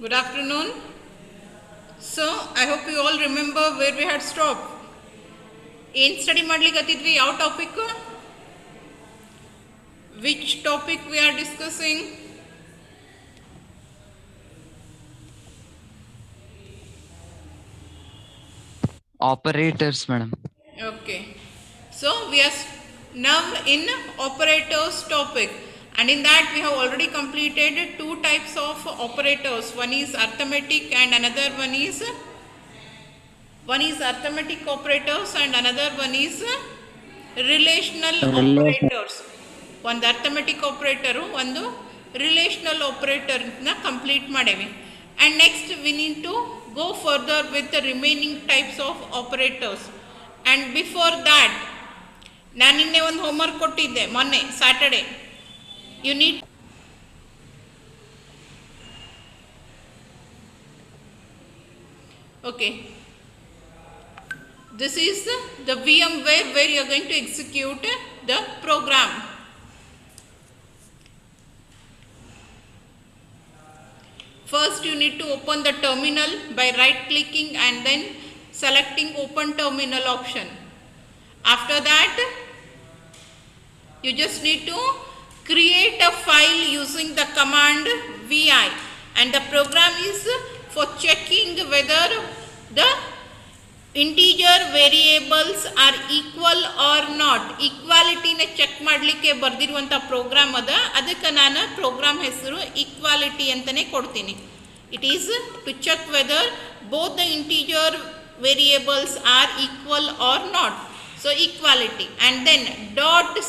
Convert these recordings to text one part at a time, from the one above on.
Good afternoon. So, I hope you all remember where we had stopped. ಏನು study ಮಾಡ್ಲಿಕ್ಕತ್ತಿದ್ವಿ ಯಾವ topic which topic we are discussing Operators, madam. Okay. So, we are now in operators topic, and in that we have already completed two types of operators. One is arithmetic and another one is arithmetic operators and another one is relational operators. ಒಂದು arithmetic operator ಒಂದು relational ಆಪರೇಟರ್ನ complete ಮಾಡೇವಿ and next we need to go further with the remaining types of operators and before that ನಾನು ನಿನ್ನೆ ಒಂದು homework ಕೊಟ್ಟಿದ್ದೆ ಮೊನ್ನೆ Saturday you need okay. This is the VMware where you are going to execute the program. First you need to open the terminal by right clicking and then selecting open terminal option. After that you just need to create a file using the command vi, and the program is for checking whether the integer variables are equal or not, ಈಕ್ವಾಲಿಟಿನ check ಮಾಡಲಿಕ್ಕೆ ಬರೆದಿರುವಂಥ program ಅದ. ಅದಕ್ಕೆ ನಾನು program ಹೆಸರು equality ಅಂತಲೇ ಕೊಡ್ತೀನಿ. It is to check whether both the integer variables are equal or not. So equality and then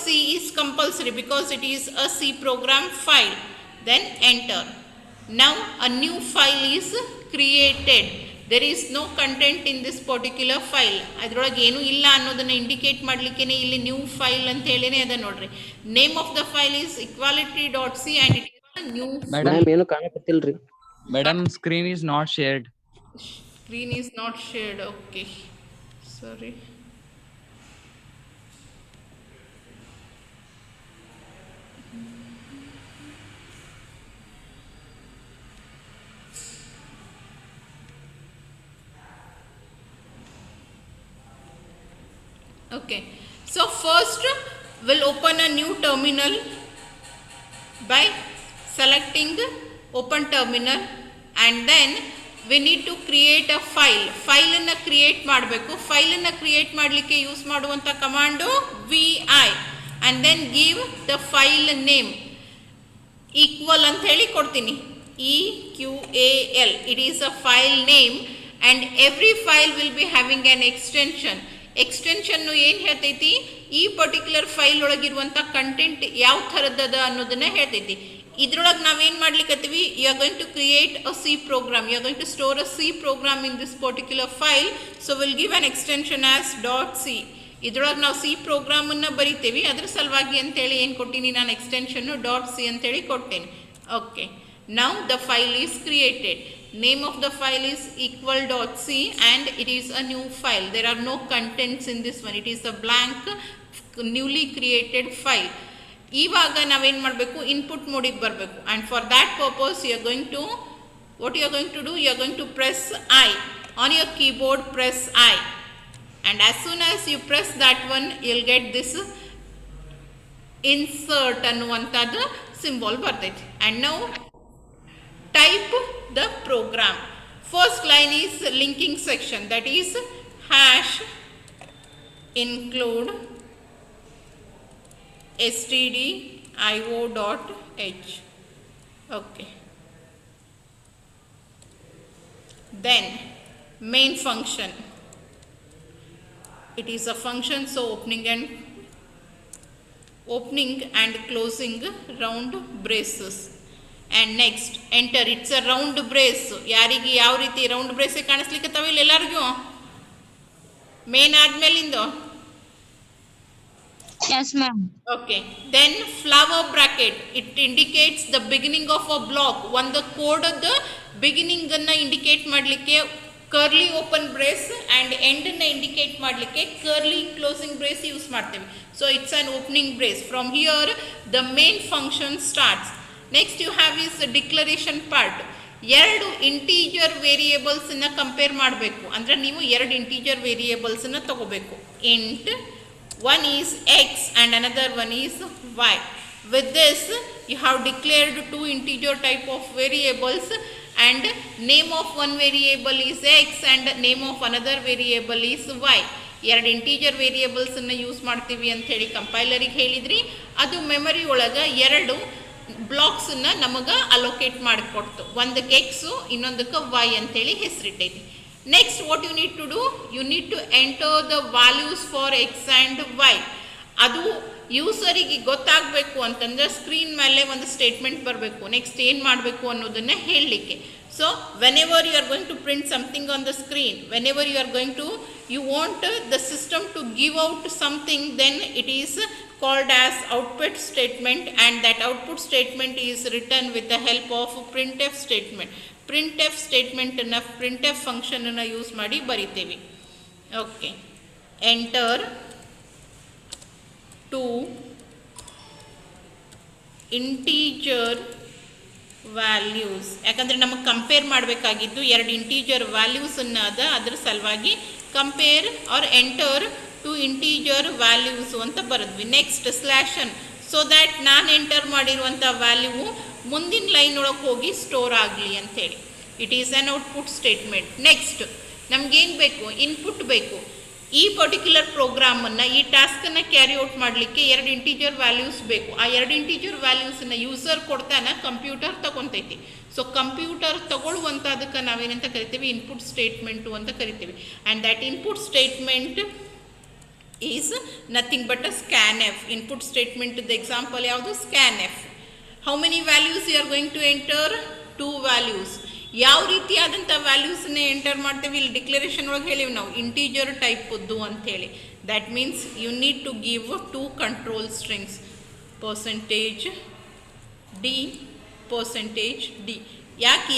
.c is compulsory because it is a C program file. Then enter. Now a new file is created. There is no content in this particular file. ಅದರೊಳಗೆ ಏನೂ ಇಲ್ಲ ಅನ್ನೋದನ್ನು indicate ಮಾಡಲಿಕ್ಕೆ ಇಲ್ಲಿ new file ಅಂತ ಹೇಳಿನೇ ಅದ ನೋಡ್ರಿ. Name of the file is equality.c and it is a new Madam, ಏನು ಕಾಣಕತ್ತಿಲ್ರಿ. madam, screen is not shared. screen is not shared. Okay, sorry. Okay, so first we'll open a new terminal by selecting open terminal and then we need to create a file. File ಅನ್ನು create ಮಾಡಬೇಕು. ಫೈಲನ್ನು create ಮಾಡಲಿಕ್ಕೆ use ಮಾಡುವಂಥ command vi and then give the file name equal ಅಂತ ಹೇಳಿ ಕೊಡ್ತೀನಿ. EQAL. It is a file name and every file will be having an extension. ಎಕ್ಸ್ಟೆನ್ಷನ್ನು ಏನು ಹೇಳ್ತೈತಿ, ಈ ಪರ್ಟಿಕ್ಯುಲರ್ ಫೈಲ್ ಒಳಗಿರುವಂಥ ಕಂಟೆಂಟ್ ಯಾವ ಥರದ್ದದ ಅನ್ನೋದನ್ನು ಹೇಳ್ತೈತಿ. ಇದ್ರೊಳಗೆ ನಾವೇನು ಮಾಡ್ಲಿಕ್ಕತ್ತೀವಿ, you are going to create a C program, you are going to store a C program in this particular file. So will give an extension as .c. ಇದ್ರೊಳಗೆ ನಾವು ಸಿ ಪ್ರೋಗ್ರಾಮನ್ನು ಬರಿತೇವೆ, ಅದ್ರ ಸಲುವಾಗಿ ಅಂತೇಳಿ ಏನು ಕೊಟ್ಟೀನಿ ನಾನು ಎಕ್ಸ್ಟೆನ್ಷನ್ನು .c ಅಂತೇಳಿ ಕೊಟ್ಟೇನೆ. Okay, now the file is created. Name of the file is equal.c and it is a new file. There are no contents in this one. It is a blank newly created file. ಇವಾಗ ನಾವೇನು ಮಾಡಬೇಕು, input ಮೋಡಿಗೆ ಬರಬೇಕು. And for that purpose you are going to what you are going to do, you are going to press I on your keyboard. Press I and as soon as you press that one you will get this insert ಅನ್ನುವಂಥದ್ದು symbol ಬರ್ತೈತಿ. And ನಾವು type the program. First line is linking section, that is hash include stdio.h. okay, then main function. It is a function, so opening and closing round braces. And next enter. It's a round brace. ಯಾರಿಗೆ ಯಾವ ರೀತಿ round ಬ್ರೇಸೇ ಕಾಣಿಸ್ಲಿಕ್ಕತ್ತವ ಇಲ್ಲ ಎಲ್ಲರಿಗೂ main ಆದ್ಮೇಲಿಂದು. Yes, ma'am. Okay, then flower bracket. It indicates the beginning of a block. ಒಂದು ಕೋಡದ ಬಿಗಿನಿಂಗನ್ನು ಇಂಡಿಕೇಟ್ ಮಾಡಲಿಕ್ಕೆ ಕರ್ಲಿ ಓಪನ್ ಬ್ರೇಸ್ ಆ್ಯಂಡ್ ಎಂಡನ್ನು ಇಂಡಿಕೇಟ್ ಮಾಡಲಿಕ್ಕೆ ಕರ್ಲಿ ಕ್ಲೋಸಿಂಗ್ ಬ್ರೇಸ್ ಯೂಸ್ ಮಾಡ್ತೇವೆ. So it's an opening brace. From here the main function starts. Next you have is the declaration part. ಎರಡು integer ವೇರಿಯೇಬಲ್ಸನ್ನು compare ಮಾಡಬೇಕು. ಅಂದರೆ ನೀವು ಎರಡು ಇಂಟೀಜರ್ ವೇರಿಯೇಬಲ್ಸನ್ನು ತಗೋಬೇಕು. Int one is x and another one is y. With this you have declared two integer type of variables and name of one variable is x and name of another variable is y. ಎರಡು integer ವೇರಿಯೇಬಲ್ಸನ್ನು use ಮಾಡ್ತೀವಿ ಅಂತ ಹೇಳಿ ಕಂಪೈಲರಿಗೆ ಹೇಳಿದ್ರಿ. ಅದು memory ಒಳಗೆ ಎರಡು ಬ್ಲಾಕ್ಸನ್ನು ನಮಗೆ allocate ಮಾಡಿಕೊಡ್ತು. ಒಂದಕ್ಕೆ ಎಕ್ಸು ಇನ್ನೊಂದಕ್ಕೆ ವೈ ಅಂತೇಳಿ ಹೆಸರಿಟ್ಟೈತಿ. Next what you need to do, you need to enter the values for x and y. ಅದು ಯೂಸರಿಗೆ ಗೊತ್ತಾಗಬೇಕು ಅಂತಂದ್ರೆ ಸ್ಕ್ರೀನ್ ಮೇಲೆ ಒಂದು ಸ್ಟೇಟ್ಮೆಂಟ್ ಬರಬೇಕು. ನೆಕ್ಸ್ಟ್ ಏನು ಮಾಡಬೇಕು ಅನ್ನೋದನ್ನು ಹೇಳಲಿಕ್ಕೆ. So whenever you are going to print something on the screen, whenever you are going to you want the system to give out something, then it is called as output statement, and that output statement is written with the help of printf statement. printf statement na printf function na use ಮಾಡಿ ಬರಿತೇವೆ. Okay, enter two integer values. ಯಾಕಂದರೆ ನಮಗೆ compare ಮಾಡಬೇಕಾಗಿದ್ದು ಎರಡು integer ವ್ಯಾಲ್ಯೂಸನ್ನು ಅದ, ಅದ್ರ ಸಲುವಾಗಿ compare or enter two integer values ಅಂತ ಬರೆದ್ವಿ. ನೆಕ್ಸ್ಟ್ ಸ್ಲ್ಯಾಶನ್, ಸೊ ದ್ಯಾಟ್ ನಾನು ಎಂಟರ್ ಮಾಡಿರುವಂಥ ವ್ಯಾಲ್ಯೂ ಮುಂದಿನ ಲೈನ್ ಒಳಗೆ ಹೋಗಿ ಸ್ಟೋರ್ ಆಗಲಿ ಅಂಥೇಳಿ. It is an output statement. Next ನಮಗೇನು ಬೇಕು, ಇನ್ಪುಟ್ ಬೇಕು. ಈ ಪರ್ಟಿಕ್ಯುಲರ್ ಪ್ರೋಗ್ರಾಮನ್ನು, ಈ ಟಾಸ್ಕನ್ನು ಕ್ಯಾರಿ ಔಟ್ ಮಾಡಲಿಕ್ಕೆ ಎರಡು ಇಂಟೀಜರ್ ವ್ಯಾಲ್ಯೂಸ್ ಬೇಕು. ಆ ಎರಡು ಇಂಟೀಜರ್ ವ್ಯಾಲ್ಯೂಸನ್ನು ಯೂಸರ್ ಕೊಡ್ತಾನೆ, ಕಂಪ್ಯೂಟರ್ ತಗೊತೈತಿ. ಸೊ ಕಂಪ್ಯೂಟರ್ ತಗೊಳ್ಳುವಂಥ ಅದಕ್ಕೆ ನಾವೇನಂತ ಕರಿತೀವಿ, ಇನ್ಪುಟ್ ಸ್ಟೇಟ್ಮೆಂಟು ಅಂತ ಕರಿತೀವಿ. And that input statement is nothing but a scan f. Input ಸ್ಟೇಟ್ಮೆಂಟ್ದು ಎಕ್ಸಾಂಪಲ್ ಯಾವುದು, scan f. How many values you are going to enter, 2 values. ಯಾವ ರೀತಿಯಾದಂಥ ವ್ಯಾಲ್ಯೂಸನ್ನೇ ಎಂಟರ್ ಮಾಡ್ತೇವೆ, ಇಲ್ಲಿ ಡಿಕ್ಲರೇಷನ್ ಒಳಗೆ ಹೇಳಿವಿ ನಾವು ಇಂಟೀಜರ್ ಟೈಪದ್ದು ಅಂಥೇಳಿ. That means you need to give 2 control strings, percentage D, percentage D. ಯಾಕೆ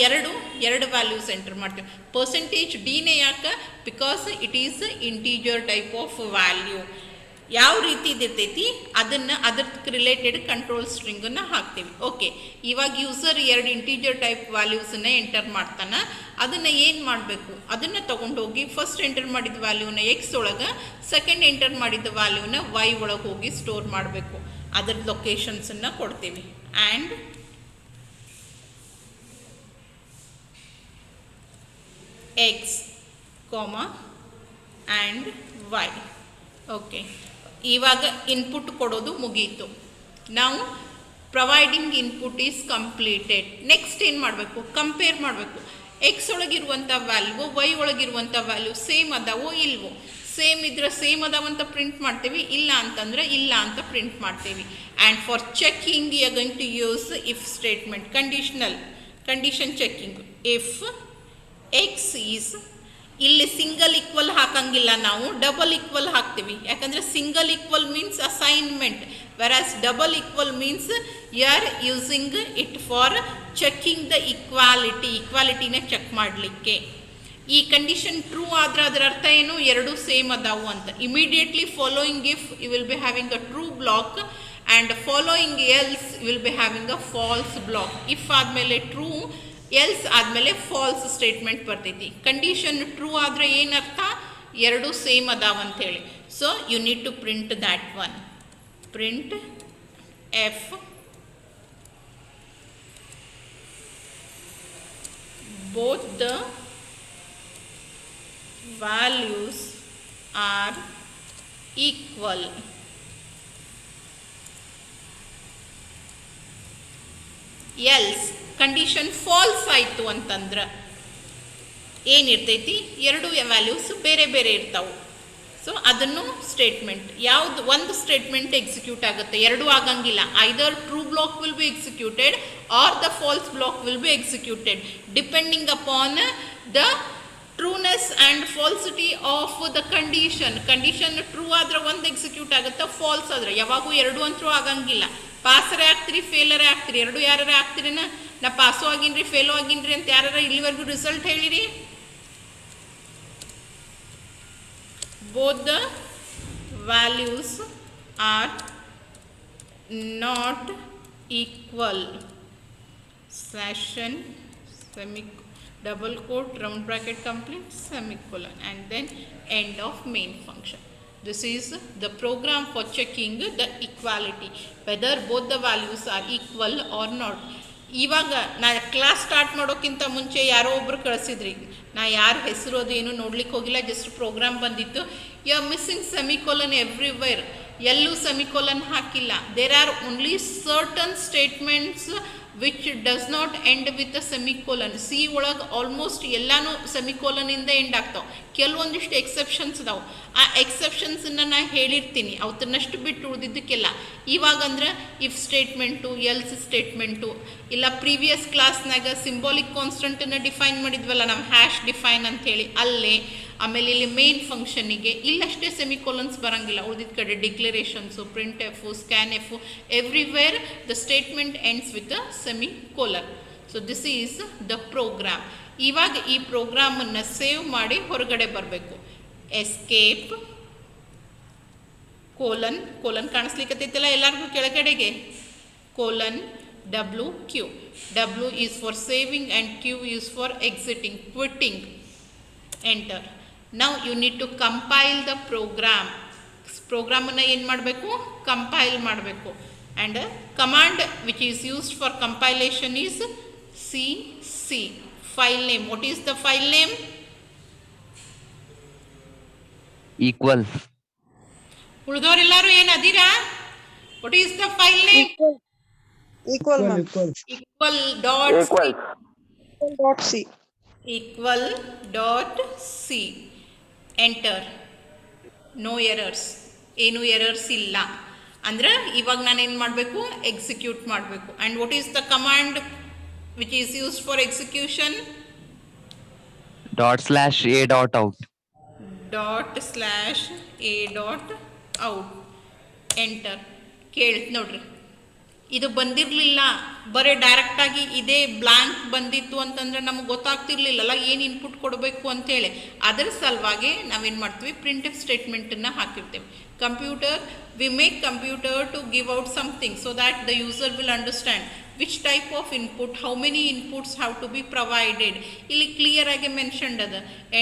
ಎರಡು ವ್ಯಾಲ್ಯೂಸ್ ಎಂಟರ್ ಮಾಡ್ತೇವೆ. ಪರ್ಸೆಂಟೇಜ್ ಡಿನೇ ಯಾಕೆ, because it is integer type of value. ಯಾವ ರೀತಿ ಇದಿರ್ತೈತಿ ಅದನ್ನು ಅದಕ್ಕೆ ರಿಲೇಟೆಡ್ ಕಂಟ್ರೋಲ್ ಸ್ಟ್ರಿಂಗನ್ನು ಹಾಕ್ತೀವಿ. ಓಕೆ, ಇವಾಗ ಯೂಸರ್ ಎರಡು ಇಂಟೀಜರ್ ಟೈಪ್ ವ್ಯಾಲ್ಯೂಸನ್ನು ಎಂಟರ್ ಮಾಡ್ತಾನೆ. ಅದನ್ನು ಏನು ಮಾಡಬೇಕು, ಅದನ್ನು ತೊಗೊಂಡೋಗಿ ಫಸ್ಟ್ ಎಂಟರ್ ಮಾಡಿದ ವ್ಯಾಲ್ಯೂನ ಎಕ್ಸ್ ಒಳಗೆ, ಸೆಕೆಂಡ್ ಎಂಟರ್ ಮಾಡಿದ ವ್ಯಾಲ್ಯೂನ ವೈ ಒಳಗೆ ಹೋಗಿ ಸ್ಟೋರ್ ಮಾಡಬೇಕು. ಅದರ ಲೊಕೇಶನ್ಸನ್ನು ಕೊಡ್ತೀವಿ. And x comma and y. Okay, ಇವಾಗ ಇನ್ಪುಟ್ ಕೊಡೋದು ಮುಗೀತು. ನಾವು providing input is completed. Next ಏನು ಮಾಡಬೇಕು, ಕಂಪೇರ್ ಮಾಡಬೇಕು. ಎಕ್ಸ್ ಒಳಗಿರುವಂಥ ವ್ಯಾಲ್ಯೂ ವೈ ಒಳಗಿರುವಂಥ ವ್ಯಾಲ್ಯೂ ಸೇಮ್ ಅದಾವೋ ಇಲ್ವೋ. ಸೇಮ್ ಇದ್ರೆ ಸೇಮ್ ಅದಾವಂತ ಪ್ರಿಂಟ್ ಮಾಡ್ತೀವಿ, ಇಲ್ಲ ಅಂತಂದ್ರೆ ಇಲ್ಲ ಅಂತ ಪ್ರಿಂಟ್ ಮಾಡ್ತೀವಿ. And for checking you are going to use if statement, condition checking. If x is, ಇಲ್ಲಿ ಸಿಂಗಲ್ ಈಕ್ವಲ್ ಹಾಕಂಗಿಲ್ಲ, ನಾವು ಡಬಲ್ ಈಕ್ವಲ್ ಹಾಕ್ತೀವಿ. ಯಾಕಂದರೆ single equal means assignment, versus double equal means you are using it for checking the ಈಕ್ವಾಲಿಟಿನ check ಮಾಡಲಿಕ್ಕೆ. ಈ condition true ಆದ್ರೆ ಅದರ ಅರ್ಥ ಏನು, ಎರಡು ಸೇಮ್ ಅದಾವು ಅಂತ. Immediately following if you will be having a true block and following else you will be having a false block. If ಆದಮೇಲೆ ಟ್ರೂ, ಎಲ್ಸ್ ಆದಮೇಲೆ ಫಾಲ್ಸ್ ಸ್ಟೇಟ್ಮೆಂಟ್ ಬರ್ತೈತಿ. ಕಂಡೀಷನ್ ಟ್ರೂ ಆದರೆ ಏನರ್ಥ, ಎರಡು ಸೇಮ್ ಅದಾವಂಥೇಳಿ. So you need to print that one. Print f both the values are equal. Else condition false ಆಯಿತು ಅಂತಂದ್ರೆ ಏನಿರ್ತೈತಿ, ಎರಡು ವ್ಯಾಲ್ಯೂಸ್ ಬೇರೆ ಬೇರೆ ಇರ್ತಾವೆ. ಸೊ ಅದನ್ನು ಸ್ಟೇಟ್ಮೆಂಟ್ ಯಾವುದು, ಒಂದು ಸ್ಟೇಟ್ಮೆಂಟ್ ಎಕ್ಸಿಕ್ಯೂಟ್ ಆಗುತ್ತೆ, ಎರಡೂ ಆಗಂಗಿಲ್ಲ. Either true block will be executed or the false block will be executed depending upon the trueness and falsity of the condition. Condition true ಆದ್ರೆ ಒಂದು ಎಕ್ಸಿಕ್ಯೂಟ್ ಆಗುತ್ತೆ, ಫಾಲ್ಸ್ ಆದ್ರೆ ಯಾವಾಗೂ ಎರಡು ಅಂತೂ ಆಗಂಗಿಲ್ಲ. ಪಾಸರೇ ಆಗ್ತೀರಿ, ಫೇಲರೇ ಆಗ್ತೀರಿ, ಎರಡು ಯಾರೇ ಆಗ್ತೀರಿನ. ನಾ ಪಾಸು ಆಗಿನ್ರಿ ಫೇಲು ಆಗಿನ್ರಿ ಅಂತ ಯಾರ ಇಲ್ಲಿವರೆಗೂ ರಿಸಲ್ಟ್ ಹೇಳಿರಿ? Both the values are not equal. Session semi double quote round bracket complete semicolon and then end of main function. This is the program for checking the equality whether both the values are equal or not. ಇವಾಗ ನಾ class start ಮಾಡೋಕ್ಕಿಂತ ಮುಂಚೆ ಯಾರೋ ಒಬ್ರು ಕಳಿಸಿದ್ರಿ, ನಾ ಯಾರ ಹೆಸರು ಅದು ಏನು ನೋಡ್ಲಿಕ್ಕೆ ಹೋಗಿಲ್ಲ, ಜಸ್ಟ್ ಪ್ರೋಗ್ರಾಮ್ ಬಂದಿತ್ತು. You are missing semicolon everywhere, ಎಲ್ಲೂ ಸೆಮಿಕೋಲನ್ ಹಾಕಿಲ್ಲ. There are only certain statements which does not end with a semicolon. C ಒಳಗೆ ಆಲ್ಮೋಸ್ಟ್ ಎಲ್ಲಾನು ಸೆಮಿಕೋಲನಿಂದ ಎಂಡ್ ಆಗ್ತಾವೆ. ಕೆಲವೊಂದಿಷ್ಟು ಎಕ್ಸೆಪ್ಷನ್ಸ್ ಅದಾವೆ, ಆ ಎಕ್ಸೆಪ್ಷನ್ಸನ್ನು ನಾ ಹೇಳಿರ್ತೀನಿ, ಅವತ್ತನ್ನಷ್ಟು ಬಿಟ್ಟು ಉಳಿದಿದ್ದಕ್ಕೆಲ್ಲ. ಇವಾಗಂದ್ರೆ ಇಫ್ ಸ್ಟೇಟ್ಮೆಂಟು, ಎಲ್ಸ್ ಸ್ಟೇಟ್ಮೆಂಟು, ಇಲ್ಲ ಪ್ರೀವಿಯಸ್ ಕ್ಲಾಸ್ನಾಗ ಸಿಂಬಾಲಿಕ್ ಕಾನ್ಸ್ಟೆಂಟನ್ನು ಡಿಫೈನ್ ಮಾಡಿದ್ವಲ್ಲ ನಾವು, ಹ್ಯಾಶ್ ಡಿಫೈನ್ ಅಂಥೇಳಿ ಅಲ್ಲೇ. ಆಮೇಲೆ ಇಲ್ಲಿ ಮೇನ್ ಫಂಕ್ಷನಿಗೆ ಇಲ್ಲಷ್ಟೇ ಸೆಮಿಕೋಲನ್ಸ್ ಬರೋಂಗಿಲ್ಲ, ಉಳಿದಿದ್ದ ಕಡೆ declarations, print f, scan f, everywhere the statement ends with a semicolon. So this is the program. ಇವಾಗ ಈ ಪ್ರೋಗ್ರಾಮನ್ನು ಸೇವ್ ಮಾಡಿ ಹೊರಗಡೆ ಬರಬೇಕು. ಎಸ್ಕೇಪ್ ಕೋಲನ್, ಕೋಲನ್ ಕಾಣಿಸ್ಲಿಕ್ಕತ್ತೈತಲ್ಲ ಎಲ್ಲರಿಗೂ ಕೆಳಗಡೆಗೆ, colon WQ. W is for saving and Q is for exiting, quitting. Enter. Now you need to compile the program. ಪ್ರೋಗ್ರಾಮನ್ನು ಏನು ಮಾಡಬೇಕು, ಕಂಪೈಲ್ ಮಾಡಬೇಕು. And command which is used for compilation is CC. File name, what is the file name? Equal. ಉಳಿದವರೆಲ್ಲರೂ ಏನು ಅದೀರಾ? What is the file name? Equal ma'am. Equal dot C. Equal dot C. Enter. No errors. ಏನು errors ಇಲ್ಲ ಅಂದ್ರೆ ಇವಾಗ ನಾನೇನು ಮಾಡಬೇಕು, execute ಮಾಡಬೇಕು. And what is the command which is used for execution? ./a.out. ./a.out. Enter. ಕೇಳ್ತು ನೋಡ್ರಿ, ಇದು ಬಂದಿರಲಿಲ್ಲ, ಬರೀ ಡೈರೆಕ್ಟಾಗಿ ಇದೇ ಬ್ಲ್ಯಾಂಕ್ ಬಂದಿತ್ತು ಅಂತಂದರೆ ನಮಗೆ ಗೊತ್ತಾಗ್ತಿರ್ಲಿಲ್ಲಲ್ಲ ಏನು ಇನ್ಪುಟ್ ಕೊಡಬೇಕು ಅಂತೇಳಿ. ಅದರ ಸಲುವಾಗಿ ನಾವೇನು ಮಾಡ್ತೀವಿ, ಪ್ರಿಂಟ್ ಎಫ್ ಸ್ಟೇಟ್ಮೆಂಟನ್ನು ಹಾಕಿರ್ತೇವೆ. Computer, we make computer to give out something so that the user will understand which type of input, how many inputs have to be provided. ಇಲ್ಲಿ ಕ್ಲಿಯರಾಗಿ ಮೆನ್ಷನ್ಡ್ ಅದ.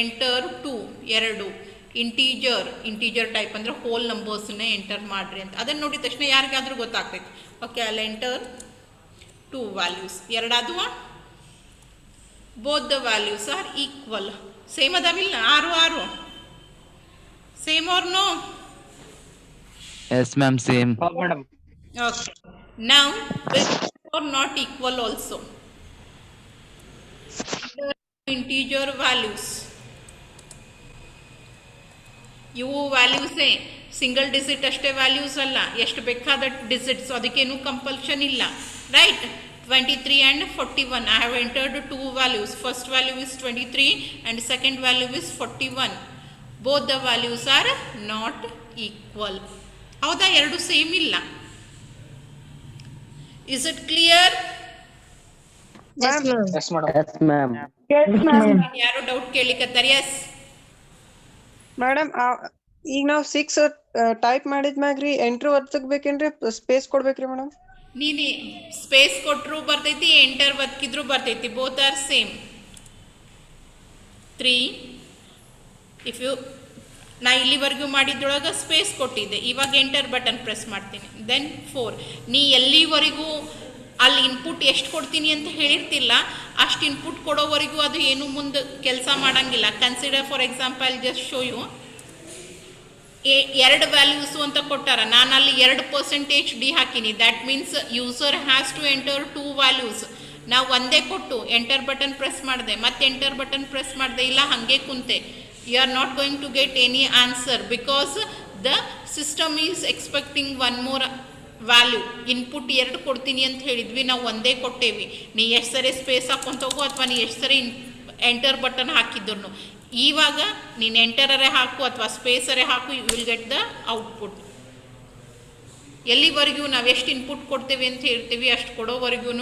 ಎಂಟರ್ 2, 2. ಇಂಟೀಜರ್ ಟೈಪ್ ಅಂದರೆ whole ನಂಬರ್ಸನ್ನೇ enter ಮಾಡಿರಿ ಅಂತ. ಅದನ್ನು ನೋಡಿದ ತಕ್ಷಣ ಯಾರಿಗಾದ್ರೂ ಗೊತ್ತಾಗ್ತೈತಿ. ಓಕೆ, ಅಲ್ಲಿ ಎಂಟರ್ 2 ವ್ಯಾಲ್ಯೂಸ್. ಎರಡಾದುವ both the values are equal. Same ಅದಾವಿಲ್ಲ, 6 same or no? Yes ma'am, same. madam. Okay, now this are not equal also. Integer values, ಇವು ವ್ಯಾಲ್ಯೂಸೇ, ಸಿಂಗಲ್ ಡಿಜಿಟ್ ಅಷ್ಟೇ ವ್ಯಾಲ್ಯೂಸ್ ಅಲ್ಲ, ಎಷ್ಟು ಬೇಕಾದ ಡಿಜಿಟ್ಸ್, ಅದಕ್ಕೇನು ಕಂಪಲ್ಷನ್ ಇಲ್ಲ. Right? 23 and 41. I have entered 2 values. First value is 23 and second value is 41. Both the values are not equal. ಹೌದಾ? ಎರಡು same ಇಲ್ಲ. Is it clear? Yes ma'am. Yes madam. Yes ma'am. ಯಾರು doubt ಕೇಳಿಕತ್ತಾರ? Yes madam, ಈಗ ನಾವು 6 type ಮಾಡಿದ್ಮ್ಯಾಗ್ರಿ entry ಒತ್ತಬೇಕೇನ್ರಿ space ಕೊಡ್ಬೇಕ್ರಿ madam? ನೀನು ಸ್ಪೇಸ್ ಕೊಟ್ಟರು ಬರ್ತೈತಿ, ಎಂಟರ್ ಒತ್ತಿದ್ರು ಬರ್ತೈತಿ. Both are same. 3 if you, ನಾ ಇಲ್ಲಿವರೆಗೂ ಮಾಡಿದ್ರೊಳಗೆ ಸ್ಪೇಸ್ ಕೊಟ್ಟಿದ್ದೆ, ಇವಾಗ ಎಂಟರ್ ಬಟನ್ ಪ್ರೆಸ್ ಮಾಡ್ತೀನಿ. ದೆನ್ 4. ನೀ ಎಲ್ಲಿವರೆಗೂ ಅಲ್ಲಿ ಇನ್ಪುಟ್ ಎಷ್ಟು ಕೊಡ್ತೀನಿ ಅಂತ ಹೇಳಿರ್ತಿಲ್ಲ, ಅಷ್ಟು ಇನ್ಪುಟ್ ಕೊಡೋವರೆಗೂ ಅದು ಏನು ಮುಂದೆ ಕೆಲಸ ಮಾಡೋಂಗಿಲ್ಲ. Consider for example, just show you, 2 values ಅಂತ ಕೊಟ್ಟಾರ, ನಾನು ಅಲ್ಲಿ 2% D ಹಾಕಿನಿ. That means user has to enter 2 values. ನಾವು ಒಂದೇ ಕೊಟ್ಟು ಎಂಟರ್ ಬಟನ್ ಪ್ರೆಸ್ ಮಾಡಿದೆ, ಮತ್ತೆ ಎಂಟರ್ ಬಟನ್ ಪ್ರೆಸ್ ಮಾಡಿದೆ, ಇಲ್ಲ ಹಾಗೆ ಕುಂತೆ, you are not going to get any answer because the system is expecting 1 more value. Input 2 ಕೊಡ್ತೀನಿ ಅಂತ ಹೇಳಿದ್ವಿ, ನಾವು ಒಂದೇ ಕೊಟ್ಟೇವಿ. ನೀ ಎಷ್ಟು ಸರಿ ಸ್ಪೇಸ್ ಹಾಕ್ಕೊಂತ ಹೋಗು ಅಥವಾ ನೀ ಎಷ್ಟು ಸರಿ ಎಂಟರ್ ಬಟನ್ ಹಾಕಿದ್ರು, ಇವಾಗ ನೀನು ಎಂಟರರೇ ಹಾಕು ಅಥವಾ ಸ್ಪೇಸರೇ ಹಾಕು, you will get the output. ಎಲ್ಲಿವರೆಗೂ ನಾವು ಎಷ್ಟು ಇನ್ಪುಟ್ ಕೊಡ್ತೇವೆ ಅಂತ ಹೇಳ್ತೀವಿ ಅಷ್ಟು ಕೊಡೋವರೆಗೂ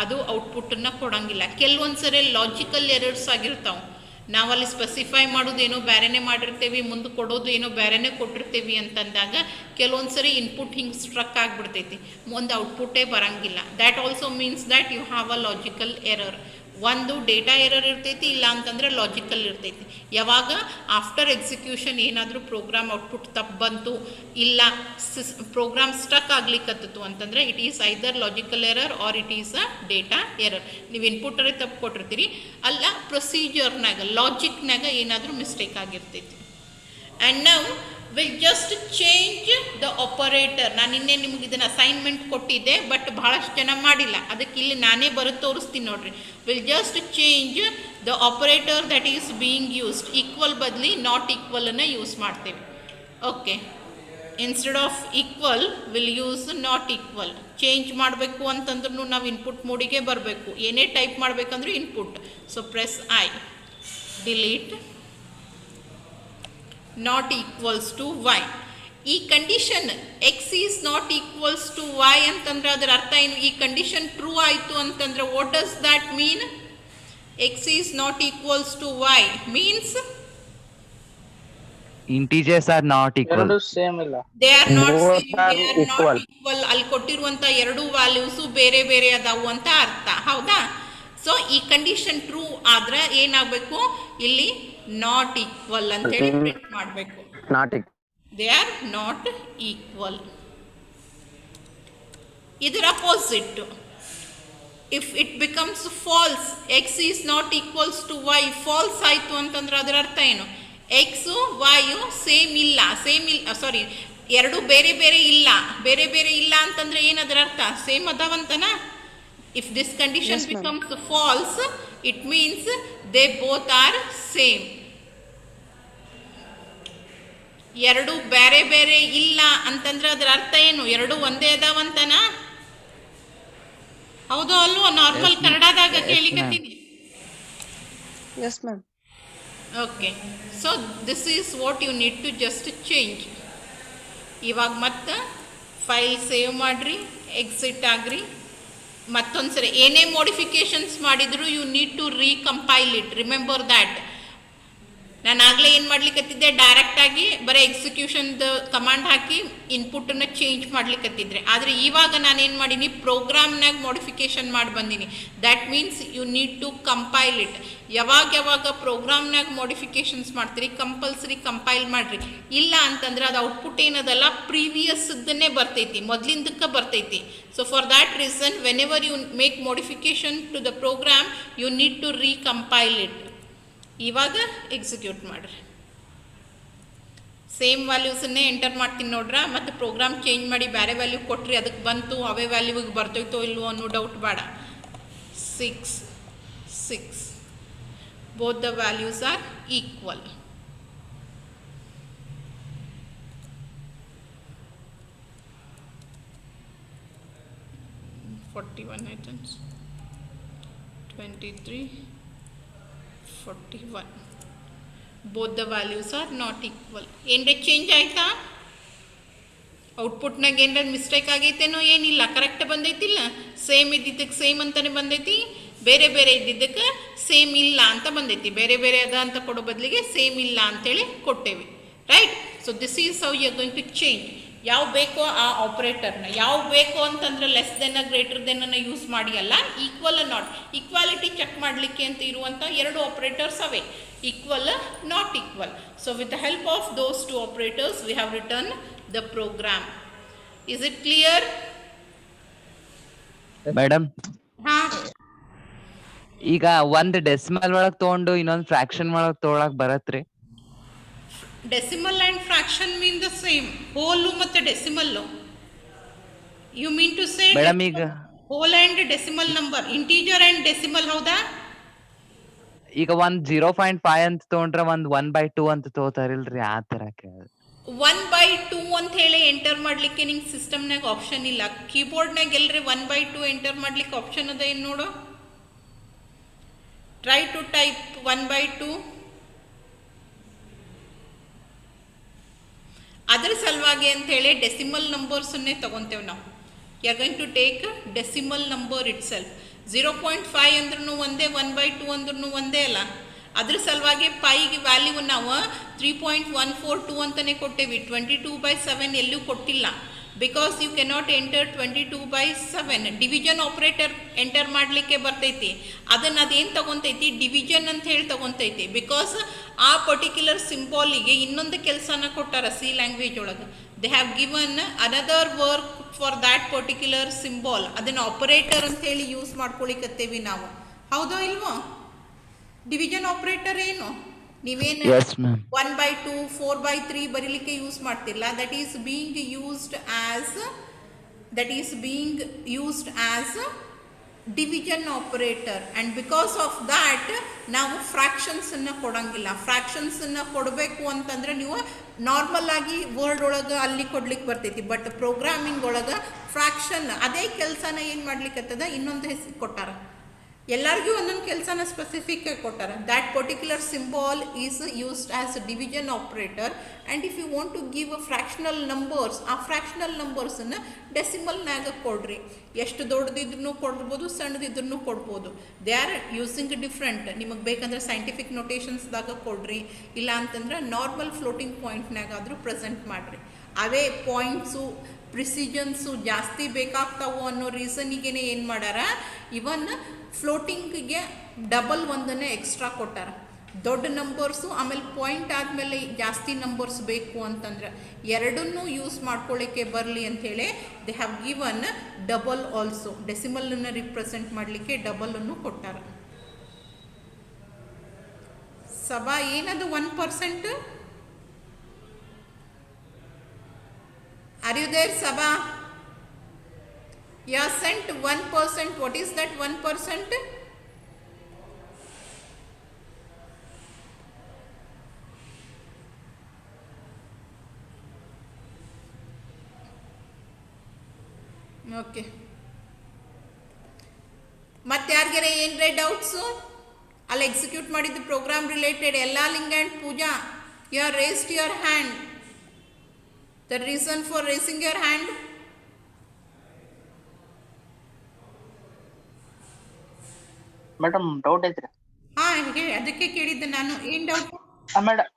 ಅದು ಔಟ್ಪುಟ್ಟನ್ನು ಕೊಡೋಂಗಿಲ್ಲ. ಕೆಲವೊಂದು ಸರಿ ಲಾಜಿಕಲ್ ಎರರ್ಸ್ ಆಗಿರ್ತಾವೆ. ನಾವಲ್ಲಿ ಸ್ಪೆಸಿಫೈ ಮಾಡೋದೇನೋ ಬೇರೆನೇ ಮಾಡಿರ್ತೀವಿ, ಮುಂದೆ ಕೊಡೋದು ಏನೋ ಬೇರೆನೇ ಕೊಟ್ಟಿರ್ತೀವಿ ಅಂತಂದಾಗ ಕೆಲವೊಂದು ಸರಿ ಇನ್ಪುಟ್ ಹಿಂಗೆ ಸ್ಟ್ರಕ್ ಆಗಿಬಿಡ್ತೈತಿ, ಮುಂದೆ ಔಟ್ಪುಟ್ಟೇ ಬರೋಂಗಿಲ್ಲ. That also means that you have a logical error. ಒಂದು ಡೇಟಾ ಎರರ್ ಇರ್ತೈತಿ, ಇಲ್ಲ ಅಂತಂದ್ರೆ ಲಾಜಿಕಲ್ ಇರ್ತೈತಿ. ಯಾವಾಗ ಆಫ್ಟರ್ ಎಕ್ಸಿಕ್ಯೂಷನ್ ಏನಾದರೂ ಪ್ರೋಗ್ರಾಮ್ ಔಟ್ಪುಟ್ ತಪ್ಪು ಬಂತು, ಇಲ್ಲ ಪ್ರೋಗ್ರಾಮ್ ಸ್ಟಕ್ ಆಗ್ಲಿಕ್ಕತ್ತು ಅಂತಂದ್ರೆ it is either logical error or it is a data error. ನೀವು ಇನ್ಪುಟರೇ ತಪ್ಪು ಕೊಟ್ಟಿರ್ತೀರಿ, ಅಲ್ಲ ಪ್ರೊಸೀಜರ್ನಾಗ ಲಾಜಿಕ್ನಾಗ ಏನಾದರೂ ಮಿಸ್ಟೇಕ್ ಆಗಿರ್ತೈತಿ. ಆ್ಯಂಡ್ ನಾವು will just change the operator. ನಾನು ನಿನ್ನೆ ನಿಮ್ಗೆ ಇದನ್ನು ಅಸೈನ್ಮೆಂಟ್ ಕೊಟ್ಟಿದ್ದೆ, ಬಟ್ ಭಾಳಷ್ಟು ಜನ ಮಾಡಿಲ್ಲ, ಅದಕ್ಕೆ ಇಲ್ಲಿ ನಾನೇ ಬರೋದು ತೋರಿಸ್ತೀನಿ ನೋಡ್ರಿ. Will just change the operator that is being used. Equal ಬದಲಿ ನಾಟ್ ಈಕ್ವಲನ್ನು ಯೂಸ್ ಮಾಡ್ತೇವೆ. Okay, instead of equal will use not equal. Change ಮಾಡಬೇಕು ಅಂತಂದ್ರೂ ನಾವು ಇನ್ಪುಟ್ ಮೋಡಿಗೆ ಬರಬೇಕು. ಏನೇ ಟೈಪ್ ಮಾಡಬೇಕಂದ್ರೂ input. So press i, delete not equals to y. ಈ condition x is not equals to y ಅಂತಂದ್ರೆ ಅದರ ಅರ್ಥ ಏನು? ಈ ಕಂಡೀಷನ್ ಟ್ರೂ ಆಯಿತು ಅಂತಂದ್ರೆ what does that mean? X is not equals to y means integers are not equal. They are not Both are equal. Equal. ಅಲ್ಲಿ ಕೊಟ್ಟಿರುವಂತ ಎರಡು ವ್ಯಾಲ್ಯೂಸು ಬೇರೆ ಬೇರೆ ಅದಾವು ಅಂತ ಅರ್ಥ, ಹೌದಾ? ಸೊ ಈ ಕಂಡೀಷನ್ ಟ್ರೂ ಆದ್ರೆ ಏನಾಗಬೇಕು? ಇಲ್ಲಿ ನಾಟ್ ಈಕ್ವಲ್ ಅಂತೇಳಿ ಪ್ರಿಂಟ್ ಮಾಡಬೇಕು. Not equal. They are not equal. ಇದರ opposite, if it becomes false, x is not equals to y, false ಆಯಿತು ಅಂತಂದ್ರೆ ಅದರ ಅರ್ಥ ಏನು? ಎಕ್ಸು ವಾಯು ಸೇಮ್ ಇಲ್ಲ, ಸಾರಿ ಎರಡು ಬೇರೆ ಬೇರೆ ಇಲ್ಲ. ಬೇರೆ ಬೇರೆ ಇಲ್ಲ ಅಂತಂದ್ರೆ ಏನದರ ಅರ್ಥ? ಸೇಮ್ ಅದಾವಂತನ. If this condition becomes false, it means they both are same. ಎರಡು ಬೇರೆ ಬೇರೆ ಇಲ್ಲ ಅಂತಂದ್ರೆ ಅದರ ಅರ್ಥ ಏನು? ಎರಡು ಒಂದೇ ಅದಾವಂತನ. ಹೌದು ಅಲ್ವೋ? ನಾರ್ಮಲ್ ಕನ್ನಡದಾಗ ಕೇಳಿಕತ್ತೀನಿ. Yes ma'am. Okay, so this is what you need to just change. ಇವಾಗ ಮತ್ತೆ ಫೈಲ್ ಸೇವ್ ಮಾಡಿರಿ, ಎಕ್ಸಿಟ್ ಆಗ್ರಿ. ಮತ್ತೊಂದು ಸರಿ ಏನೇ ಮೋಡಿಫಿಕೇಶನ್ಸ್ ಮಾಡಿದ್ರು you need to recompile it. Remember that. ನಾನು ಆಗಲೇ ಏನು ಮಾಡ್ಲಿಕ್ಕತ್ತಿದ್ದೆ, ಡೈರೆಕ್ಟಾಗಿ ಬರೀ ಎಕ್ಸಿಕ್ಯೂಷನ್ದು ಕಮಾಂಡ್ ಹಾಕಿ ಇನ್ಪುಟನ್ನು ಚೇಂಜ್ ಮಾಡ್ಲಿಕ್ಕತ್ತಿದ್ರೆ. ಆದರೆ ಇವಾಗ ನಾನೇನು ಮಾಡೀನಿ, ಪ್ರೋಗ್ರಾಮ್ನಾಗ ಮೋಡಿಫಿಕೇಶನ್ ಮಾಡಿ ಬಂದೀನಿ. That means you need to compile it. ಯಾವಾಗ ಪ್ರೋಗ್ರಾಮ್ನಾಗ ಮೋಡಿಫಿಕೇಶನ್ಸ್ ಮಾಡ್ತೀರಿ ಕಂಪಲ್ಸರಿ ಕಂಪೈಲ್ ಮಾಡಿರಿ. ಇಲ್ಲ ಅಂತಂದ್ರೆ ಅದು ಔಟ್ಪುಟ್ ಏನದಲ್ಲ ಪ್ರೀವಿಯಸ್ದನ್ನೇ ಬರ್ತೈತಿ, ಮೊದಲಿಂದಕ್ಕೆ ಬರ್ತೈತಿ. So for that reason whenever you make modification to the program you need to recompile it. ಇವಾಗ ಎಕ್ಸಿಕ್ಯೂಟ್ ಮಾಡಿರಿ. ಸೇಮ್ ವ್ಯಾಲ್ಯೂಸನ್ನೇ ಎಂಟರ್ ಮಾಡ್ತೀನಿ ನೋಡ್ರ. ಮತ್ತು ಪ್ರೋಗ್ರಾಮ್ ಚೇಂಜ್ ಮಾಡಿ ಬೇರೆ ವ್ಯಾಲ್ಯೂ ಕೊಟ್ರಿ, ಅದಕ್ಕೆ ಬಂತು, ಅವೇ ವ್ಯಾಲ್ಯೂಗೆ ಬರ್ತೈತೋ ಇಲ್ವೋ ಅನ್ನೋ ಡೌಟ್ ಬೇಡ. 6 6 both the values are equal. $41 items, 23, 41. Both the values are not equal. ಏನ್ರೆ ಚೇಂಜ್ ಆಯ್ತಾ? ಔಟ್ಪುಟ್ನಾಗ ಏನ್ರ ಮಿಸ್ಟೇಕ್ ಆಗೈತೇನೋ? ಏನಿಲ್ಲ, ಕರೆಕ್ಟ್ ಬಂದೈತಿಲ್ಲ. ಸೇಮ್ ಇದ್ದಿದ್ದಕ್ಕೆ ಸೇಮ್ ಅಂತಲೇ ಬಂದೈತಿ, ಬೇರೆ ಬೇರೆ ಇದ್ದಿದ್ದಕ್ಕೆ ಸೇಮ್ ಇಲ್ಲ ಅಂತ ಬಂದೈತಿ. ಬೇರೆ ಬೇರೆ ಅದ ಅಂತ ಕೊಡೋ ಬದಲಿಗೆ ಸೇಮ್ ಇಲ್ಲ ಅಂತೇಳಿ ಕೊಟ್ಟೇವಿ, right? So this is how you are going to change. ಯಾವ ಬೇಕೋ ಆ ಆಪ್ರೇಟರ್ನ, ಯಾವ ಬೇಕು ಅಂತಂದ್ರೆ ಲೆಸ್ ದೆನ್ ಗ್ರೇಟರ್ ದೆನ್ ಅನ್ನು ಯೂಸ್ ಮಾಡಿ ಅಲ್ಲ, ಈಕ್ವಲ್ ನಾಟ್. ಈಕ್ವಾಲಿಟಿ ಚೆಕ್ ಮಾಡಲಿಕ್ಕೆ ಅಂತ ಇರುವಂಥ ಎರಡು ಆಪ್ರೇಟರ್ಸ್ ಅವೇ, equal not equal. So with the help of those two operators we have return the program. Is it clear? Madam, ಹಾ, ಈಗ ಒಂದ್ ಡೆಸಿಮಲ್ ಒಳಗ್ ತಗೊಂಡು ಇನ್ನೊಂದ್ ಫ್ರಾಕ್ಷನ್ ಒಳಗ್ ತೊಗೊಳಕ್ ಬರತ್ರಿ? Decimal and fraction mean the same. Whole ಮತ್ತು decimal. You mean to say madam ಈಗ whole and decimal number, integer and decimal, ಹೌದಾ? ಈಗ ಒಂದ್ 0.5 ಅಂತ ತಗೊಂಡ್ರೆ ಒಂದ್ 1/2 ಅಂತ ತಗೋತಾರಿಲ್ರಿ, ಆ ತರ ಕೇಳ. 1/2 ಅಂತ ಹೇಳಿ ಎಂಟರ್ ಮಾಡ್ಲಿಕ್ಕೆ ನಿಂಗೆ ಸಿಸ್ಟಮ್ನಾಗ ಆಪ್ಷನ್ ಇಲ್ಲ. ಕೀಬೋರ್ಡ್ನಾಗ ಎಲ್ರಿ 1/2 ಎಂಟರ್ ಮಾಡ್ಲಿಕ್ಕೆ ಆಪ್ಷನ್ ಅದ ಏನು ನೋಡು. Try to type 1/2. ಅದ್ರ ಸಲುವಾಗಿ ಅಂಥೇಳಿ ಡೆಸಿಮಲ್ ನಂಬರ್ಸನ್ನೇ ತೊಗೊತೇವೆ ನಾವು. You are going to take decimal number itself. 0.5 ಅಂದ್ರೂ ಒಂದೇ, 1/2 ಅಂದ್ರೂ ಒಂದೇ ಅಲ್ಲ. ಅದ್ರ ಸಲುವಾಗಿ ಪೈಗೆ ವ್ಯಾಲ್ಯೂ ನಾವು 3.142 ಅಂತಲೇ ಕೊಟ್ಟೇವಿ. 22/7 ಎಲ್ಲೂ ಕೊಟ್ಟಿಲ್ಲ. Because you cannot enter 22/7. Division operator enter ಮಾಡಲಿಕ್ಕೆ ಬರ್ತೈತಿ, ಅದನ್ನು ಅದೇನು ತಗೊತೈತಿ, ಡಿವಿಷನ್ ಅಂತ ಹೇಳಿ ತಗೊತೈತಿ. ಬಿಕಾಸ್ ಆ ಪರ್ಟಿಕ್ಯುಲರ್ ಸಿಂಬಾಲಿಗೆ ಇನ್ನೊಂದು ಕೆಲಸನ ಕೊಟ್ಟಾರ ಸಿ ಲ್ಯಾಂಗ್ವೇಜ್ ಒಳಗೆ. They have given another work for that particular symbol. ಅದನ್ನು ಆಪರೇಟರ್ ಅಂತ ಹೇಳಿ ಯೂಸ್ ಮಾಡ್ಕೊಳಿಕತ್ತೇವಿ ನಾವು. ಹೌದೋ ಇಲ್ವೋ? ಡಿವಿಷನ್ ಆಪರೇಟರ್ ಏನು, ನೀವೇನು Yes, ma'am. 1/2 4/3 ಬರೀಲಿಕ್ಕೆ ಯೂಸ್ ಮಾಡ್ತಿಲ್ಲ. That is being used as division operator. And because of that ನಾವು ಫ್ರ್ಯಾಕ್ಷನ್ಸನ್ನು ಕೊಡೋಂಗಿಲ್ಲ. ಫ್ರ್ಯಾಕ್ಷನ್ಸನ್ನು ಕೊಡಬೇಕು ಅಂತಂದರೆ ನೀವು ನಾರ್ಮಲ್ ಆಗಿ ವರ್ಡ್ ಒಳಗೆ ಅಲ್ಲಿ ಕೊಡ್ಲಿಕ್ಕೆ ಬರ್ತೈತಿ. ಬಟ್ ಪ್ರೋಗ್ರಾಮಿಂಗ್ ಒಳಗೆ ಫ್ರ್ಯಾಕ್ಷನ್ ಅದೇ ಕೆಲಸನ ಏನು ಮಾಡ್ಲಿಕ್ಕತ್ತದ ಇನ್ನೊಂದು ಹೆಸರು ಕೊಟ್ಟಾರ. ಎಲ್ಲರಿಗೂ ಒಂದೊಂದು ಕೆಲಸನ ಸ್ಪೆಸಿಫಿಕ್ ಆಗಿ ಕೊಟ್ಟಾರ. That particular symbol is used as division operator. And if you want to give a fractional numbers, ಆ ಫ್ರ್ಯಾಕ್ಷನಲ್ ನಂಬರ್ಸನ್ನು ಡೆಸಿಮಲ್ನಾಗ ಕೊಡ್ರಿ. ಎಷ್ಟು ದೊಡ್ಡದಿದ್ರೂ ಕೊಡ್ಬೋದು, ಸಣ್ಣದಿದ್ರೂ ಕೊಡ್ಬೋದು. They are using different. ನಿಮಗೆ ಬೇಕಂದ್ರೆ ಸೈಂಟಿಫಿಕ್ ನೊಟೇಷನ್ಸ್ದಾಗ ಕೊಡ್ರಿ, ಇಲ್ಲ ಅಂತಂದ್ರೆ ನಾರ್ಮಲ್ ಫ್ಲೋಟಿಂಗ್ ಪಾಯಿಂಟ್ನಾಗಾದರೂ ಪ್ರೆಸೆಂಟ್ ಮಾಡಿರಿ. ಅವೇ ಪಾಯಿಂಟ್ಸು ಪ್ರಿಸಿಜನ್ಸು ಜಾಸ್ತಿ ಬೇಕಾಗ್ತಾವು ಅನ್ನೋ ರೀಸನಿಗೆ ಏನು ಮಾಡ್ಯಾರ, ಇವನ್ ಫ್ಲೋಟಿಂಗಿಗೆ ಡಬಲ್ ಒಂದನ್ನು ಎಕ್ಸ್ಟ್ರಾ ಕೊಟ್ಟಾರ. ದೊಡ್ಡ ನಂಬರ್ಸು ಆಮೇಲೆ ಪಾಯಿಂಟ್ ಆದಮೇಲೆ ಜಾಸ್ತಿ ನಂಬರ್ಸ್ ಬೇಕು ಅಂತಂದ್ರೆ ಎರಡನ್ನೂ ಯೂಸ್ ಮಾಡ್ಕೊಳ್ಳಿಕ್ಕೆ ಬರಲಿ ಅಂಥೇಳಿ they have given double also. ಡೆಸಿಮಲನ್ನು ರಿಪ್ರೆಸೆಂಟ್ ಮಾಡಲಿಕ್ಕೆ ಡಬಲನ್ನು ಕೊಟ್ಟಾರ. ಸಭಾ ಏನದು 1%? Are you there, Sabha? You are sent 1%. What is that 1%? Okay. ಮತ್ತೆ ಯಾರಿಗಾರ ಏನ್ರೇ ಡೌಟ್ಸು ಅಲ್ಲಿ ಎಕ್ಸಿಕ್ಯೂಟ್ ಮಾಡಿದ್ದು ಪ್ರೋಗ್ರಾಮ್ ರಿಲೇಟೆಡ್ ಎಲ್ಲ Linga and Pooja, you are raised your hand. The reason for raising your hand? Madam doubt ಐತ್ರಿ. ಹಾ, ಅದಕ್ಕೆ ಕೇಳಿದ್ದೆ ನಾನು. ಏನ್ ಡೌಟ್? ಮೇಡಮ್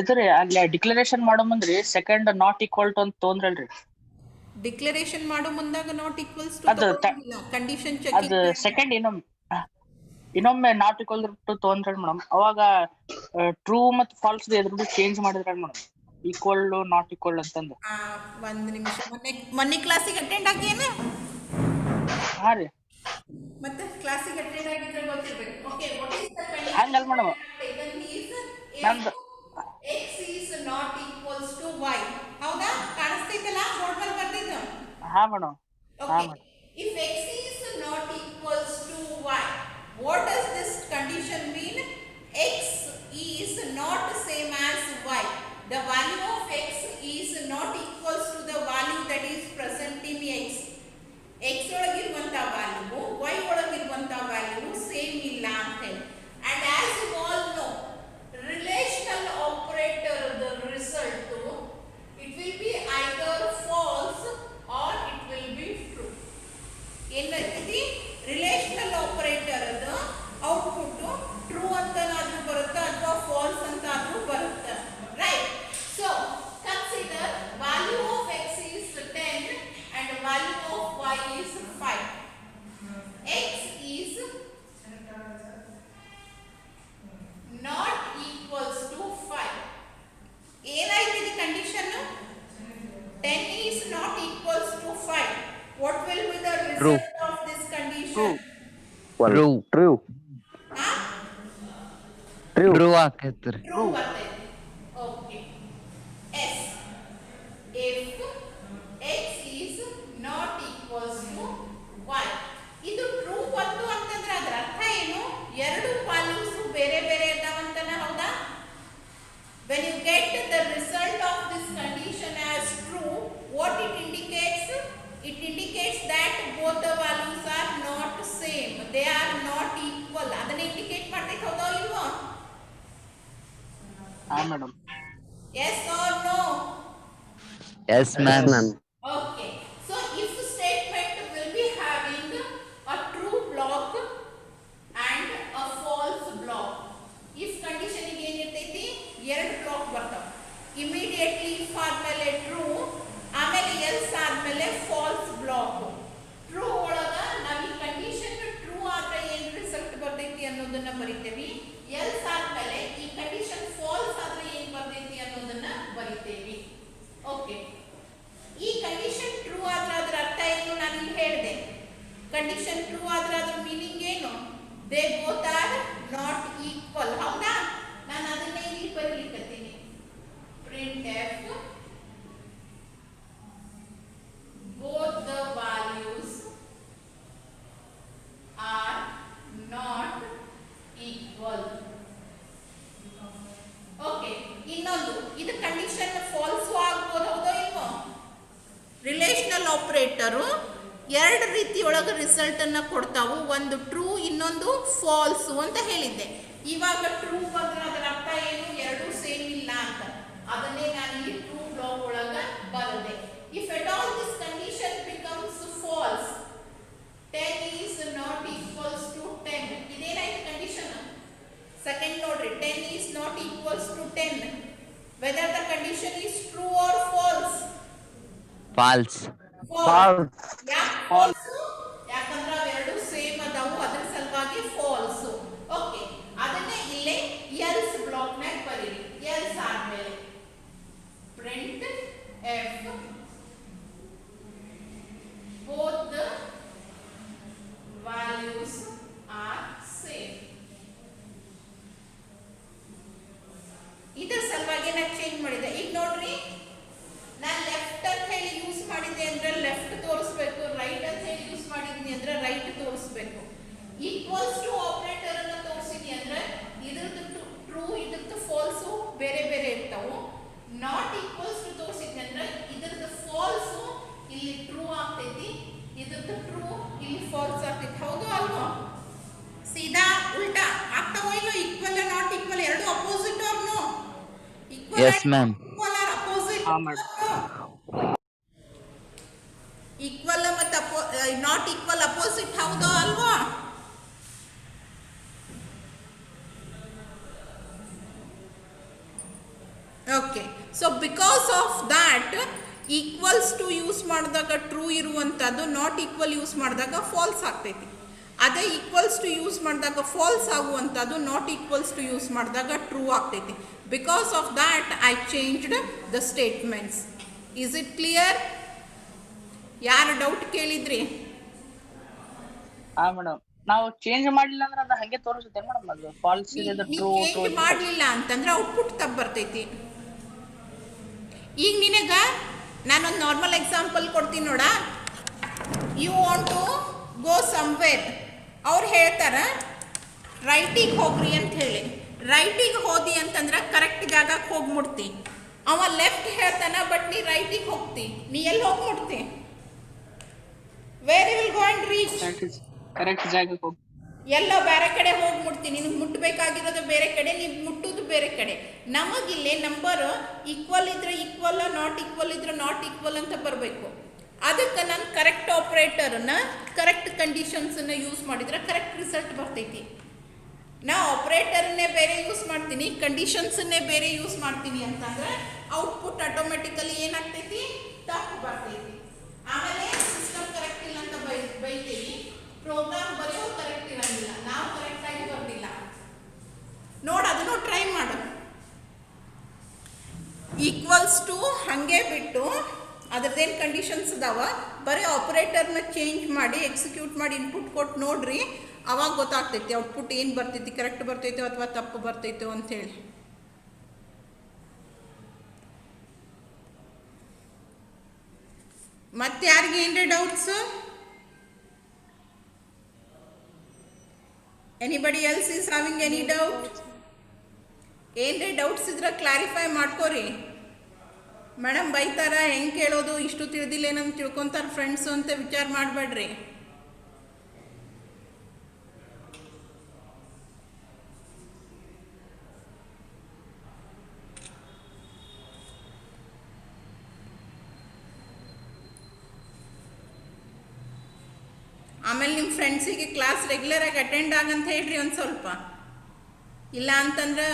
ಇದ್ರಿ ಅಲ್ಲಿ ಡಿಕ್ಲರೇಷನ್ ಮಾಡೋ ಮುಂದ್ರಿ ಸೆಕೆಂಡ್ ನಾಟ್ ಈಕ್ವಲ್ ಟು ಅಂತ ತೊಂದ್ರಲ್ರಿ. ಡಿಕ್ಲರೇಷನ್ ಮಾಡೋ ಮುಂದಾಗ ನಾಟ್ ಈಕ್ವಲ್ಸ್ ಅದು ಟು ಕಂಡೀಷನ್ ಚೆಕ್. ಅದು ಸೆಕೆಂಡ್ ಇನ್ನೊಮ್ಮೆ ನಾಟ್ ಈಕ್ವಲ್ ಟು ತೊಂದ್ರಲ್ ಮೇಡಮ್. ಅವಾಗ ಟ್ರೂ ಮತ್ತು ಫಾಲ್ಸ್ ಎದ್ರದ್ದು ಚೇಂಜ್ ಮಾಡಿದ್ರಲ್ ಮೇಡಮ್, ಈಕ್ವಲ್ ನಾಟ್ ಈಕ್ವಲ್ ಅಂತಂದು. ಒಂದು ನಿಮಿಷ. ಮೊನ್ನೆ ಕ್ಲಾಸಿಗೆ ಅಟೆಂಡ್ ಆಗೇನ? ಹಾ ರೀ, ಮತ್ತೆ ಕ್ಲಾಸಿಗೆ ಅಟೆಂಡ್ ಆಗಿದ್ರೆ ಗೊತ್ತಿರ್ಬೇಕು. Okay, what is the condition? ಹಂಗಲ್ಲ ಮೇಡಮ್, ನಂದು x is not equals to y. ಹೌದಾ? ಕಾಣಿಸ್ತೈತಲ್ಲ ಬೋರ್ಡ್ ಮೇಲೆ ಬರ್ತಿದ್ದು? ಹಾ madam. Okay. If x is not equals to y, what does this condition mean? X is not same as y. The value of x is not equals to the value that is present in x. x ಒಳಗಿರುವಂತ value y ಒಳಗಿರುವಂತ value same ಇಲ್ಲ ಅಂತ ಹೇಳಿ. And as you all know, relational operator the result it will be either false or it will be true. ಏನೈತಿ? Relational operator ಅದು output true ಅಂತನಾದ್ರೂ ಬರುತ್ತೆ ಅಥವಾ falls ಅಂತಾದ್ರೂ ಬರುತ್ತೆ. Right? So consider value of x is 10 and value of y is 5. x is not equals to 5. ಏನಾಯ್ತು ಇದು condition? 10 is not equals to 5. What will be the result True. of this condition? True. Huh? True ಆಕೈತ್ರಿ. True ಬರ್ತೈತಿ. Okay. S. If x is not equals to y. ಇದು true ಬಂತು ಅಂತಂದ್ರೆ ಅದರ ಅರ್ಥ ಏನು? ಎರಡು ವ್ಯಾಲ್ಯೂಸ್ ಬೇರೆ ಬೇರೆ ಇದಾವಂತನ, ಹೌದಾ? When you get the result of this condition as true, what it indicates? It indicates that both the values are not same. They are not equal. ಅದನ್ನ ಇಂಡಿಕೇಟ್ ಮಾಡ್ತೈತೆ, ಹೌದಾ ಇಲ್ವಾ? ಹಾ madam. Yes or no? Yes, ma'am. Okay. So if statement will be having a true block and a false block. If condition ಗೆ ಏನಿರ್ತೈತಿ? ಎರಡು block ಬರ್ತಾವ. Immediately if ಆದ್ಮೇಲೆ true, ಆಮೇಲೆ else ಅನ್ನೋದನ್ನ ಬರಿತೇವಿ. ಎಲ್ಸ್ ಆದ್ಮೇಲೆ ಈ ಕಂಡೀಷನ್ ಫಾಲ್ಸ್ ಆದ್ರೆ ಏನ್ ಬರ್ತೈತಿ ಅನ್ನೋದನ್ನ ಬರಿತೇವಿ. ಓಕೆ, ಈ ಕಂಡೀಷನ್ ಟ್ರೂ ಆದ್ರೆ ಅದರ ಅರ್ಥ ಏನು ನಾನು ಇಲ್ಲಿ ಹೇಳಿದೆ. ಕಂಡೀಷನ್ ಟ್ರೂ ಆದ್ರೆ ಅದ್ರ ಮೀನಿಂಗ್ ಏನು? They both are not equal. ಹೌದಾ? ನಾನು ಅದನ್ನೇ ಇಲ್ಲಿ ಬರೀಲಿಕ್ಕತ್ತೀನಿ. Print f both the values are not equal. Okay, ಇನ್ನೊಂದು ಇದು ಕಂಡೀಷನ್ ಫಾಲ್ಸ್ ಆಗಬಹುದು. ಹೌದೋ ಇಲ್ವೋ? ರಿಲೇಶನಲ್ ಆಪರೇಟರ್ ಎರಡು ರೀತಿ ಒಳಗೆ ರಿಸಲ್ಟ್ ಅನ್ನ ಕೊಡ್ತಾವು. ಒಂದು ಟ್ರೂ, ಇನ್ನೊಂದು ಫಾಲ್ಸ್ ಅಂತ ಹೇಳಿದ್ದೆ. ಇವಾಗ ಟ್ರೂ ಬಂದ್ರೆ ಅದರ ಅರ್ಥ ಏನು? ಎರಡು ಸೇಮ್ ಇಲ್ಲ ಅಂತ. ಅದನ್ನೇ ನಾನು ಇಲ್ಲಿ ಟ್ರೂ ಬ್ಲಾಕ್ ಒಳಗ ಬರದೆ. If at all this condition becomes false, 10 is not equals to 10. ಇದೇನಾಯ್ತು ಕಂಡೀಷನ್? ಸೆಕೆಂಡ್ ನೋಡ್ರಿ, 10 is not equals to 10. Whether the condition is true or false? False. False. ಯಾಕಂದ್ರೆ ಅವೆರಡು ಸೇಮ್ ಅದಾವು, ಅದ್ರ ಸಲುವಾಗಿ ಫಾಲ್ಸ್. ಓಕೆ, ಅದನ್ನೇ ಇಲ್ಲೇ ಎಲ್ಸ್ ಬ್ಲಾಕ್ ನಾಗ ಬರೀರಿ. ಎಲ್ಸ್ ಆದ್ಮೇಲೆ print f both the values are same. ಇದರ ಸಲುವಾಗಿ ನಾನು ಚೇಂಜ್ ಮಾಡಿದೆ. ಈಗ ನೋಡ್ರಿ, ನಾನು ಲೆಫ್ಟ್ ಅಂತ ಹೇಳಿ ಯೂಸ್ ಮಾಡಿದ್ದೆ ಅಂದ್ರೆ ಲೆಫ್ಟ್ ತೋರಿಸ್ಬೇಕು, ರೈಟ್ ಅಂತ ಹೇಳಿ ಯೂಸ್ ಮಾಡಿದ್ನಿ ಅಂದ್ರೆ ರೈಟ್ ತೋರಿಸ್ಬೇಕು. ಈಕ್ವಲ್ಸ್ ಟು ಆಪರೇಟರ್ ಅನ್ನು ತೋರಿಸಿದ್ನಿ ಅಂದ್ರೆ ಇದ್ರದ್ದು ಟ್ರೂ, ಇದ್ರದ್ದು ಫಾಲ್ಸ್ ಬೇರೆ ಬೇರೆ ಇರ್ತಾವು. ನಾಟ್ ಈಕ್ವಲ್ಸ್ ಟು ತೋರಿಸಿದ್ನಿ ಅಂದ್ರೆ ಇದ್ರದ್ದು ಫಾಲ್ಸ್ ಇಲ್ಲಿ ಟ್ರೂ ಆಗ್ತೈತಿ, ಇದ್ರದ್ದು ಟ್ರೂ ಇಲ್ಲಿ ಫಾಲ್ಸ್ ಆಗ್ತೈತಿ. ಹೌದು ಅಲ್ವಾ? ಸೀದಾ ಉಲ್ಟಾ ಆಗ್ತಾವೋ ಇಲ್ಲೋ? ಈಕ್ವಲ್ ನಾಟ್ ಈಕ್ವಲ್ ಎರಡು opposite or no? Yes, ma'am. Equal or opposite? Equal ಮತ್ತು ನಾಟ್ ಈಕ್ವಲ್ ಅಪೋಸಿಟ್. ಹೌದೋ ಅಲ್ವಾ? Okay, so because of that equals to use ಮಾಡಿದಾಗ ಟ್ರೂ ಇರುವಂಥದ್ದು, ನಾಟ್ ಈಕ್ವಲ್ ಯೂಸ್ ಮಾಡಿದಾಗ ಫಾಲ್ಸ್ ಆಗ್ತೈತಿ. ಅದೇ ಈಕ್ವಲ್ಸ್ ಟು ಯೂಸ್ ಮಾಡಿದಾಗ ಫಾಲ್ಸ್ ಆಗುವಂಥದ್ದು, ನಾಟ್ ಈಕ್ವಲ್ಸ್ ಟು ಯೂಸ್ ಮಾಡಿದಾಗ ಟ್ರೂ ಆಗ್ತೈತಿ. Because of that I changed the statements. Is it clear? ಯಾರು ಡೌಟ್ ಕೇಳಿದ್ರಿ? ಮೇಡಮ್, ನಾವು ಚೇಂಜ್ ಮಾಡಲಿಲ್ಲ ಅಂದ್ರೆ ಅದು ಹಂಗೆ ತೋರಿಸುತ್ತೆ ಮೇಡಮ್. ಅದು ಫಾಲ್ಸ್ ಇದೆ, ಟ್ರೂ ಚೇಂಜ್ ಮಾಡಲಿಲ್ಲ ಅಂತಂದ್ರೆ ಔಟ್ಪುಟ್ ತಪ್ಪು ಬರ್ತೈತಿ. ಈಗ ನಿನಗ ನಾನೊಂದು ನಾರ್ಮಲ್ ಎಕ್ಸಾಂಪಲ್ ಕೊಡ್ತೀನಿ ನೋಡ. You want to go somewhere. ಅವ್ರು ಹೇಳ್ತಾರ ರೈಟಿಗೆ ಹೋಗ್ರಿ ಅಂತ ಹೇಳಿ. ರೈಟಿಗೆ ಹೋದಿ ಅಂತಂದ್ರೆ ಕರೆಕ್ಟ್ ಜಾಗಕ್ಕೆ ಹೋಗಿ ಮುಟ್ತಿ. ಅವ ಲೆಫ್ಟ್ ಹೇಳ್ತಾನ, ಬಟ್ ನೀ ರೈಟಿಗೆ ಹೋಗ್ತಿ. ನೀ ಎಲ್ಲಿ ಹೋಗಿ ಮುಟ್ತಿ? Where you will go and reach? Correct ಜಾಗಕ್ಕೆ ಹೋಗಿ ಎಲ್ಲೋ ಬೇರೆ ಕಡೆ ಹೋಗಿ ಮುಟ್ತೀನಿ. ನಿನಗೆ ಮುಟ್ಟಬೇಕಾಗಿರೋದು ಬೇರೆ ಕಡೆ, ನೀವು ಮುಟ್ಟೋದು ಬೇರೆ ಕಡೆ. ನಮಗಿಲ್ಲೇ ನಂಬರ್ ಈಕ್ವಲ್ ಇದ್ರೆ ಈಕ್ವಲ್, ನಾಟ್ ಈಕ್ವಲ್ ಇದ್ರೆ ನಾಟ್ ಈಕ್ವಲ್ ಅಂತ ಬರಬೇಕು. ಅದಕ್ಕೆ ನಾನು ಕರೆಕ್ಟ್ ಆಪ್ರೇಟರನ್ನ, ಕರೆಕ್ಟ್ ಕಂಡೀಷನ್ಸನ್ನು ಯೂಸ್ ಮಾಡಿದ್ರೆ ಕರೆಕ್ಟ್ ರಿಸಲ್ಟ್ ಬರ್ತೈತಿ. ನಾ ಆಪ್ರೇಟರ್ನೇ ಬೇರೆ ಯೂಸ್ ಮಾಡ್ತೀನಿ, ಕಂಡೀಷನ್ಸನ್ನೇ ಬೇರೆ ಯೂಸ್ ಮಾಡ್ತೀನಿ ಅಂತಂದ್ರೆ ಔಟ್ಪುಟ್ ಆಟೋಮೆಟಿಕಲಿ ಏನಾಗ್ತೈತಿ? ತಪ್ಪು ಬರ್ತೈತಿ. ಆಮೇಲೆ ಸಿಸ್ಟಮ್ ಕರೆಕ್ಟ್ ಇಲ್ಲ ಅಂತ ಬೈತೀವಿ. ಪ್ರೋಗ್ರಾಮ್ ಬರೆಯೋದು ಕರೆಕ್ಟ್ ಇರಂಗಿಲ್ಲ, ನಾವು ಕರೆಕ್ಟ್ ಆಗಿ ಬರ್ತಿಲ್ಲ. ನೋಡು, ಅದನ್ನು ಟ್ರೈ ಮಾಡು. ಈಕ್ವಲ್ಸ್ ಟು ಹಾಗೆ ಬಿಟ್ಟು ಅದ್ರದ್ದೇನು ಕಂಡೀಷನ್ಸ್ ಅದಾವ, ಬರೀ ಆಪರೇಟರ್ನ ಚೇಂಜ್ ಮಾಡಿ ಎಕ್ಸಿಕ್ಯೂಟ್ ಮಾಡಿ ಇನ್ಪುಟ್ ಕೊಟ್ಟು ನೋಡ್ರಿ, ಅವಾಗ ಗೊತ್ತಾಗ್ತೈತಿ ಔಟ್ಪುಟ್ ಏನು ಬರ್ತೈತಿ, ಕರೆಕ್ಟ್ ಬರ್ತೈತೋ ಅಥವಾ ತಪ್ಪು ಬರ್ತೈತೋ ಅಂಥೇಳಿ. ಮತ್ತೆ ಯಾರಿಗೆ ಏನ್ರಿ doubts? Anybody else is having any doubt? ಏನ್ರಿ ಡೌಟ್ಸ್ ಇದ್ರೆ ಕ್ಲಾರಿಫೈ ಮಾಡ್ಕೋರಿ. ಮೇಡಮ್ ಬೈತಾರ, ಹೆಂಗೆ ಕೇಳೋದು, ಇಷ್ಟು ತಿಳಿದಿಲ್ಲ ಏನಂತ ತಿಳ್ಕೊತಾರೆ ಫ್ರೆಂಡ್ಸು ಅಂತ ವಿಚಾರ ಮಾಡಬೇಡ್ರಿ. ಆಮೇಲೆ ನಿಮ್ಮ ಫ್ರೆಂಡ್ಸಿಗೆ ಕ್ಲಾಸ್ ರೆಗ್ಯುಲರಾಗಿ ಅಟೆಂಡ್ ಆಗಂತ ಹೇಳ್ರಿ ಒಂದು ಸ್ವಲ್ಪ. ಇಲ್ಲ ಅಂತಂದ್ರೆ